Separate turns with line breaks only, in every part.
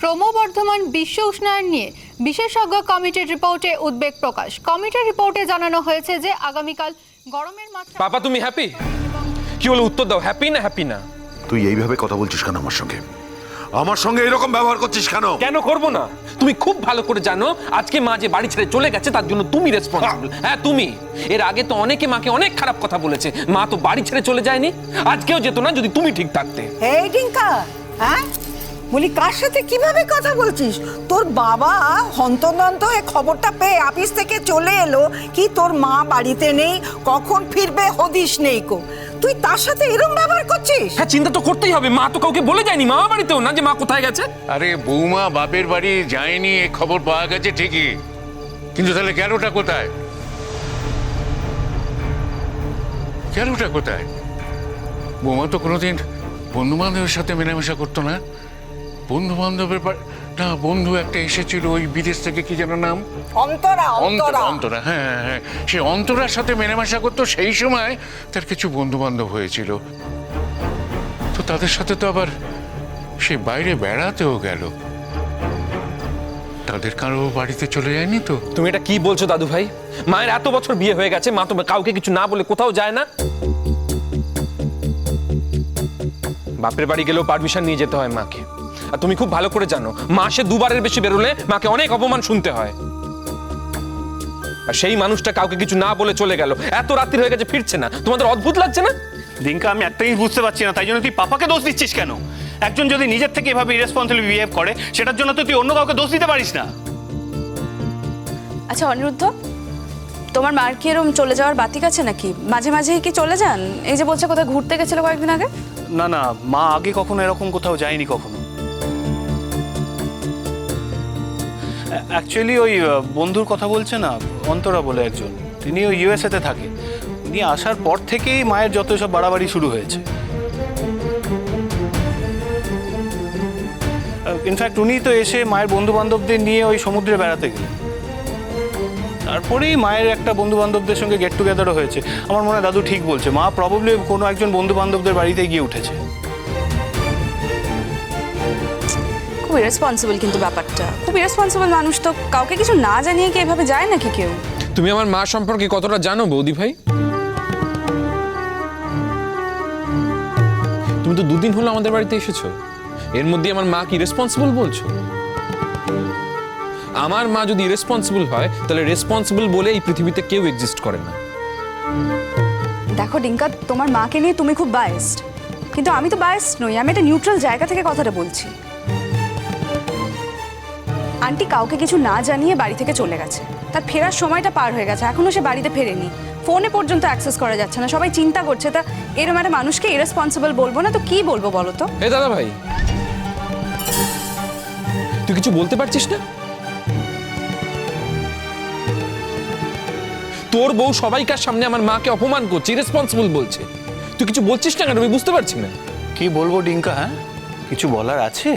ক্রমবর্ধমান বিশ্ব উষ্ণায়ন নিয়ে বিশেষজ্ঞ কমিটির রিপোর্টে উদ্বেগ প্রকাশ। কমিটির রিপোর্টে জানানো হয়েছে যে আগামীকাল গরমের মাত্রা।
পাপা তুমি হ্যাপি? কি হলো, উত্তর দাও, হ্যাপি না হ্যাপি না?
তুই এইভাবে কথা বলছিস কেন আমার সঙ্গে এরকম ব্যবহার করছিস কেন?
কেন করবো না? তুমি খুব ভালো করে জানো আজকে মা যে বাড়ি ছেড়ে চলে গেছে তার জন্য তুমি রেসপন্সিবল। হ্যাঁ তুমি। এর আগে তো অনেকে মাকে অনেক খারাপ কথা বলেছে, মা তো বাড়ি ছেড়ে চলে যায়নি, আজকেও যেত না যদি তুমি ঠিক থাকতে।
এই টিঙ্কা, হ্যাঁ বলি কার সাথে কিভাবে কথা বলছিস? তোর বাবা হন্তদন্ত এই খবরটা পেয়ে অফিস থেকে চলে এলো কি তোর মা বাড়িতে নেই, কখন ফিরবে হদিস নেই কো। তুই তার সাথে এরকম ব্যবহার করছিস?
হ্যাঁ চিন্তা তো করতেই হবে, মা তো কাউকে বলে যায়নি মামা বাড়িতেও না যে মা কোথায় গেছে।
আরে বৌমা বাপের বাড়ি যায়নি এ খবর পাওয়া গেছে ঠিকই, কিন্তু তাহলে গেলোটা কোথায়? গেলোটা কোথায়? বৌমা তো কোনোদিন বন্ধু বান্ধবের সাথে মেলামেশা করতো না। বন্ধু বান্ধবের না, বন্ধু একটা এসেছিল ওই বিদেশ থেকে, কি যেন নাম?
অন্তরা।
অন্তরা, অন্তরা, হ্যাঁ হ্যাঁ, সে অন্তরার সাথে মেলামেশা করতো। সেই সময় তার কিছু বন্ধু বান্ধব হয়েছিল, তো তাদের সাথে তো আবার সে বাইরে বেড়াতেও গেল। তাদের কারো বাড়িতে চলে যায়নি তো?
তুমি এটা কি বলছো দাদু ভাই? মায়ের এত বছর বিয়ে হয়ে গেছে, মা তো কাউকে কিছু না বলে কোথাও যায় না। বাপের বাড়ি গেলেও পারমিশন নিয়ে যেতে হয় মাকে, আর তুমি খুব ভালো করে জানো মাসে দুবারের বেশি বেরোলে মাকে অনেক অপমান শুনতে হয়। আর সেই মানুষটা কাউকে কিছু না বলে চলে গেল, এত রাত্রি হয়ে গেছে ফিরছে না, তোমাদের অদ্ভুত লাগছে না?
দিনকা, আমি একটা জিনিস বুঝতে পারছি না, তাই জন্য তুই পাপাকে দোষ দিচ্ছিস কেন? একজন যদি নিজের থেকে এভাবে ইরেসপন্সিবল বিহেভ করে সেটার জন্য তো তুই অন্য কাউকে দোষ দিতে পারিস না।
আচ্ছা অনিরুদ্ধ, তোমার মার কি এরকম চলে যাওয়ার বাতিক আছে নাকি? মাঝে মাঝেই কি চলে যান? এই যে বলছে কোথায় ঘুরতে গেছিল কয়েকদিন আগে।
না না, মা আগে কখনো এরকম কোথাও যায়নি কখনো। অ্যাকচুয়ালি ওই বন্ধুর কথা বলছে না, অন্তরা বলে একজন, তিনি ওই ইউএসএতে থাকে। উনি আসার পর থেকেই মায়ের যত সব বাড়াবাড়ি শুরু হয়েছে। ইনফ্যাক্ট উনি তো এসে মায়ের বন্ধু বান্ধবদের নিয়ে ওই সমুদ্রে বেড়াতে গেলেন, তারপরেই মায়ের একটা বন্ধু বান্ধবদের সঙ্গে গেট টুগেদারও হয়েছে। আমার মনে হয় দাদু ঠিক বলছে, মা প্রবাবলি কোনো একজন বন্ধু বান্ধবদের বাড়িতে গিয়ে উঠেছে।
খুব ইরেসপন্সিবল কিন্তু ব্যাপারটা, খুব ইরেসপন্সিবল মানুষ তো কাউকে কিছু না জানিয়ে কি এভাবে যায় নাকি কেউ?
তুমি আমার মা সম্পর্কে কতটা জানো বৌদি ভাই? তুমি তো দুদিন হলো আমাদের বাড়িতে এসেছো, এর মধ্যে আমার মা কি রেসপন্সিবল বলছো? আমার মা যদি ইরেসপন্সিবল হয় তাহলে রেসপন্সিবল বলে এই পৃথিবীতে কেউ এক্সিস্ট করে না।
দেখো ডিঙ্কা, তোমার মাকে নিয়ে তুমি খুব বায়াসড, কিন্তু আমি তো বায়াসড নই, আমি একটা নিউট্রাল জায়গা থেকে কথাটা বলছি। আন্টি কাউকে কিছু না জানিয়ে বাড়ি থেকে চলে গেছে, তার ফেরার সময়টা পার হয়ে গেছে, এখনো সে বাড়িতে ফেরেনি, ফোনে পর্যন্ত অ্যাক্সেস করা যাচ্ছে না, সবাই চিন্তা করছে। তা এরকম একটা মানুষকে ইরেসপন্সিবল বলবো না তো কি বলবো বলো তো?
এ দাদা ভাই, তুই কিছু বলতে পারছিস না? তোর বউ সবাইকার সামনে আমার মাকে অপমান করছে, ইরেসপন্সিবল বলছে, তুই কিছু বলছিস না কেন? আমি বুঝতে পারছি না।
কি বলবো ডিঙ্কা, হ্যাঁ কিছু বলার আছে?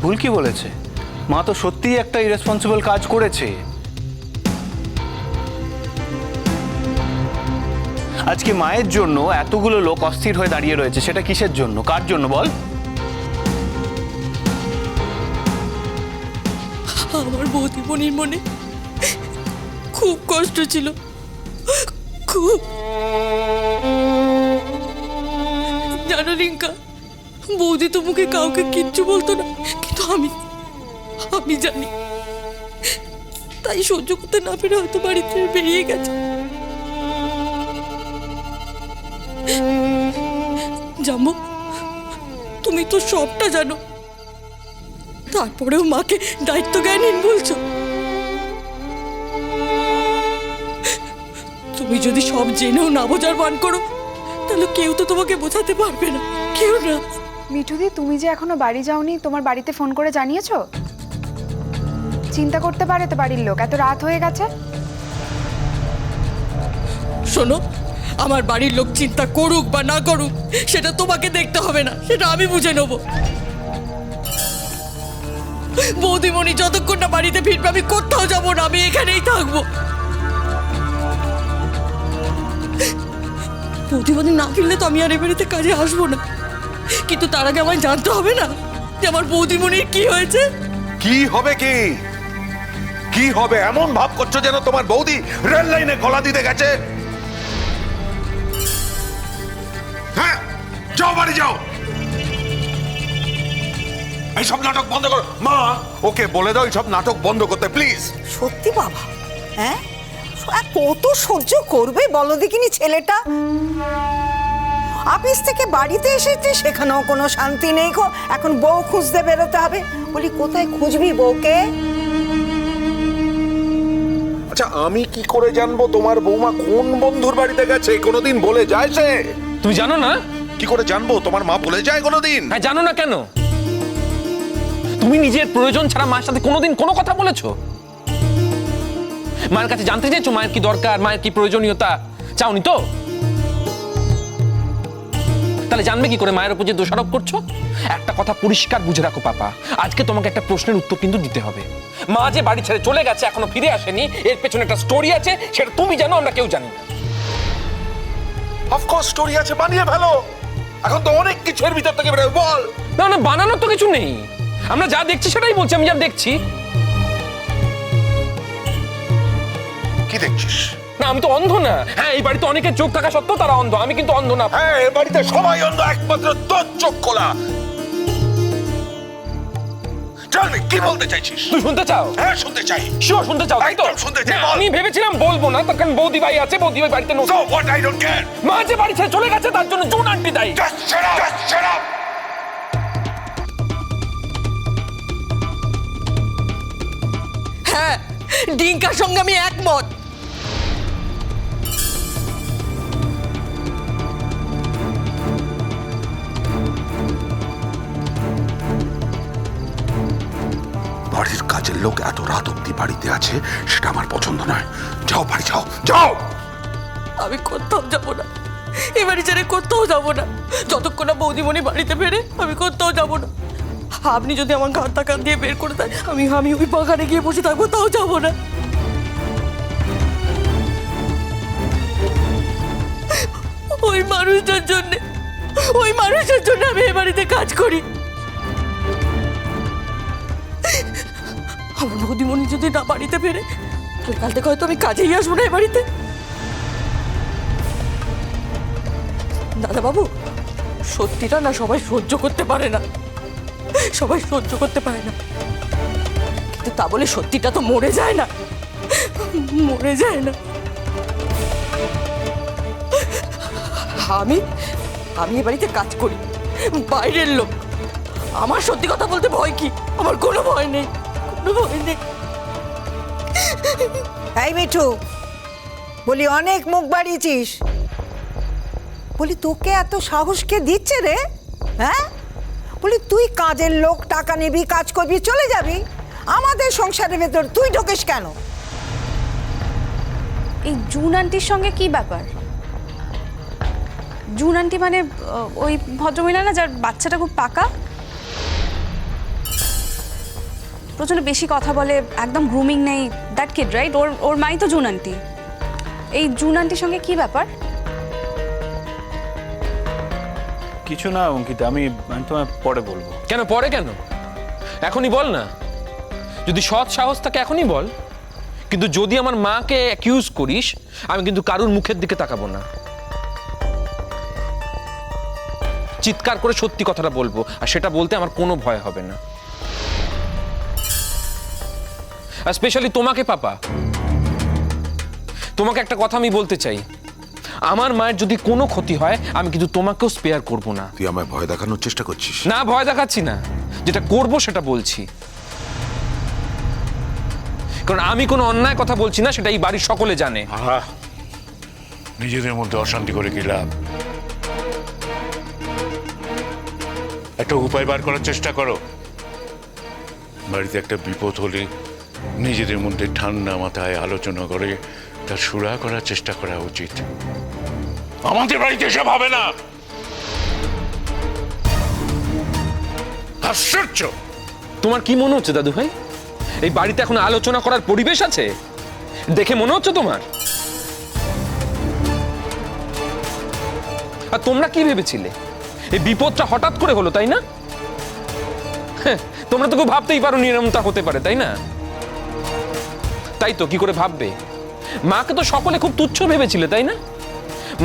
ভুল কি বলেছে? মা তো সত্যিই একটা ইরেসপন্সিবল কাজ করেছে। আজকে মায়ের জন্য এতগুলো লোক অস্থির হয়ে দাঁড়িয়ে রয়েছে, সেটা কিসের জন্য, কার জন্য বল?
আমার বৌদিমণির মনে খুব কষ্ট ছিল, খুব। জানো রিঙ্কা, বৌদি তো মুখে কাউকে কিচ্ছু বলতো না, কিন্তু আমি জানি, তাই সহ্য করতে না পেরে হয়তো বাড়ি থেকে বেরিয়ে গেছে। জামো, তুমি তো সবটা জানো, তারপরেও মাকে দায়িত্ব জ্ঞানহীন বলছো। তুমি যদি সব জেনেও না বোঝার ভান করো তাহলে কেউ তো তোমাকে বোঝাতে পারবে না, কেউ না।
মিঠুদি, তুমি যে এখনো বাড়ি যাওনি, তোমার বাড়িতে ফোন করে জানিয়েছো? চিন্তা করতে পারে তো বাড়ির লোক, এত রাত হয়ে গেছে।
শোনো, আমার বাড়ির লোক চিন্তা করুক বা না করুক সেটা তোমাকে দেখতে হবে না, সেটা আমি বুঝে নেব। বৌদিমণি যতক্ষণ না বাড়িতে ফিরবে আমি কোথাও যাবো না, আমি এখানেই থাকবো। বৌদিমণি না ফিরলে তো আমি আর এ বাড়িতে কাজে আসবো না। কিন্তু তার আগে আমায় জানতে হবে না যে আমার বৌদিমণির কি হয়েছে?
কি হবে কি হবে? এমন ভাব করছো যেন তোমার বৌদি রেল লাইনে গলা দিতে গেছে। হ্যাঁ, যাও বাড়ি যাও। এইসব নাটক বন্ধ করো। মা, ওকে বলে দাও এইসব নাটক বন্ধ করতে প্লিজ।
সত্যি বাবা, হ্যাঁ আর কত সহ্য করবে বলো দেখিনি ছেলেটা? অফিস থেকে বাড়িতে এসেছে, সেখানেও কোনো শান্তি নেই গো। এখন বউ খুঁজতে বেরোতে হবে। বলি কোথায় খুঁজবি বউকে?
আচ্ছা, আমি কি করে জানবো তোমার বৌমা কোন বন্ধুর বাড়িতে গেছে? কোনোদিন বলে যায় সে?
তুমি জানো না?
কি করে জানবো? তোমার মা বলে যায় কোনোদিন?
হ্যাঁ, জানো না কেন? তুমি নিজের প্রয়োজন ছাড়া মায়ের সাথে কোনোদিন কোনো কথা বলেছো? মায়ের কাছে জানতে চেয়েছো মায়ের কি দরকার, মায়ের কি প্রয়োজনীয়তা? চাওনি তো? তাহলে জানবে কি করে মায়ের উপর যে দোষারোপ করছো? একটা কথা পরিষ্কার বুঝে রাখো পাপা, আজকে তোমাকে একটা প্রশ্নের উত্তর কিন্তু দিতে হবে। মা যে বাড়ি ছেড়ে চলে গেছে, এখনো ফিরে আসেনি, এর পেছনে একটা স্টোরি আছে, সেটা তুমি জানো, আমরা কেউ জানি না।
অফকোর্স স্টোরি আছে, বানিয়ে ফেলো। এখন তো অনেক কিছু এর ভিতর থেকে বেরোয়, বল।
না না, বানানোর তো কিছু নেই, আমরা যা দেখছি সেটাই বলছি, আমি যা দেখছি।
কি দেখছিস?
না, আমি তো অন্ধ না। হ্যাঁ, এই বাড়িতে অনেকের চোখ থাকা সত্ত্বেও তারা অন্ধ, আমি কিন্তু অন্ধ না।
হ্যাঁ, এ বাড়িতে সবাই অন্ধ, একমাত্র তোর চোখ খোলা। চল, কি বলতে চাইছিস?
তুই শুনতে চাও?
হ্যাঁ, শুনতে চাই।
শিওর শুনতে চাও, তাই তো?
একদম শুনতে চাই,
না,
বল।
আমি ভেবেছিলাম বলবো না, তার কারণ বৌদি ভাই আছে, বৌদি ভাই বাড়িতে নতুন।
So what? I don't care.
মা যে বাড়ি ছেড়ে চলে গেছে তার জন্য জুন আন্টি দায়ী।
Just shut up. Just shut up.
হ্যাঁ, ডিঙ্কার সঙ্গে আমি একমত।
বাড়ির কাজের লোক এত রাত অব্দি বাড়িতে আছে, সেটা আমার পছন্দ নয়। যাও, বাড়ি যাও, যাও।
আমি কোথাও যাব না, এবারে ছেড়ে কোথাও যাব না। যতক্ষণ না বৌদিমণি বাড়িতে ফেরে আমি কোথাও যাব না। আপনি যদি আমার ঘাট টাকা দিয়ে বের করে দেন, আমি ওই বাগানে গিয়ে বসে থাকবো, তাও যাব না। ওই মানুষটার জন্য আমি এই বাড়িতে কাজ করি। আমার বৌদিমণি যদি না বাড়িতে ফেরে, তাহলে কাল থেকে হয়তো আমি কাজেই আসবো না এই বাড়িতে। দাদা বাবু, সত্যিটা না সবাই সহ্য করতে পারে না, সবাই সহ্য করতে পারে না, কিন্তু তা বলে সত্যিটা তো মরে যায় না, মরে যায় না। আমি এ বাড়িতে কাজ করি, বাইরের লোক। আমার সত্যি কথা বলতে ভয় কি? আমার কোনো ভয় নেই, কোনো ভয় নেই।
এই মিঠু, বলি অনেক মুখ বাড়িয়েছিস। বলি তোকে এত সাহস কে দিচ্ছে রে? হ্যাঁ, বলি তুই কাজের লোক, টাকা নিবি, কাজ করবি, চলে যাবি। আমাদের সংসারের ভেতর তুই ঢোকিস কেন?
এই জুন আন্টির সঙ্গে কি ব্যাপার? জুন আন্টি মানে ওই ভদ্রমহিলা না, যার বাচ্চাটা খুব পাকা, প্রচন্ড বেশি কথা বলে, একদম গ্রুমিং নেই, দ্যাট কিড রাইট? ওর মাই তো জুন আন্টি। এই জুন আন্টির সঙ্গে কি ব্যাপার?
কিছু না অঙ্কিতা, আমি তোমায় পরে বলবো।
কেন পরে? কেন এখনই বল না। যদি সৎ সাহস থাকে এখনই বল, কিন্তু যদি আমার মাকে অ্যাকিউজ করিস, আমি কিন্তু কারুর মুখের দিকে তাকাবো না, চিৎকার করে সত্যি কথাটা বলবো, আর সেটা বলতে আমার কোনো ভয় হবে না। আর স্পেশালি তোমাকে পাপা, তোমাকে একটা কথা আমি বলতে চাই, আমার মায়ের যদি কোনো ক্ষতি হয়, আমি কিন্তু তোমাকেও স্পেয়ার করব না।
তুই আমায় ভয় দেখানোর চেষ্টা করছিস?
না, ভয় দেখাচ্ছি না, যেটা করব সেটা বলছি। কারণ আমি কোনো অন্যায় কথা বলছি না, সেটা এই বাড়ির সকলে জানে।
নিজেদের মধ্যে অশান্তি করে কি লাভ? একটা উপায় বার করার চেষ্টা করো। বাড়িতে একটা বিপদ হলে নিজেদের মধ্যে ঠান্ডা মাথায় আলোচনা করে তার সুরাহা করার চেষ্টা করা উচিত। আমাদের বাড়িতে এসব হবে না। আশ্চর্য!
তোমার কি মনে হচ্ছে দাদু ভাই, এই বাড়িতে এখন আলোচনা করার পরিবেশ আছে দেখে মনে হচ্ছে তোমার? আর তোমরা কি ভেবেছিলে এই বিপদটা হঠাৎ করে হলো, তাই না? হ্যাঁ, তোমরা তো কেউ ভাবতেই পারো এরকমটা হতে পারে, তাই না? তাই তো, কি করে ভাববে? মাকে তো সকলে খুব তুচ্ছ ভেবেছিলে, তাই না?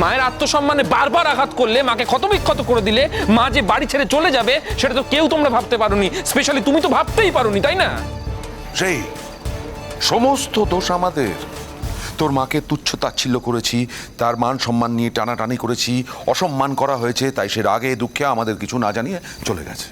মায়ের আত্মসম্মানে বারবার আঘাত করলে, মাকে ক্ষতবিক্ষত করে দিলে, মা যে বাড়ি ছেড়ে চলে যাবে সেটা তো কেউ তোমরা ভাবতে পারোনি। স্পেশালি তুমি তো ভাবতেই পারোনি, তাই না?
সেই সমস্ত দোষ আমাদের। তোর মাকে তুচ্ছ তাচ্ছিল্য করেছি, তার মান সম্মান নিয়ে টানাটানি করেছি, অসম্মান করা হয়েছে, তাই সে রাগে দুঃখে আমাদের কিছু না জানিয়ে চলে গেছে।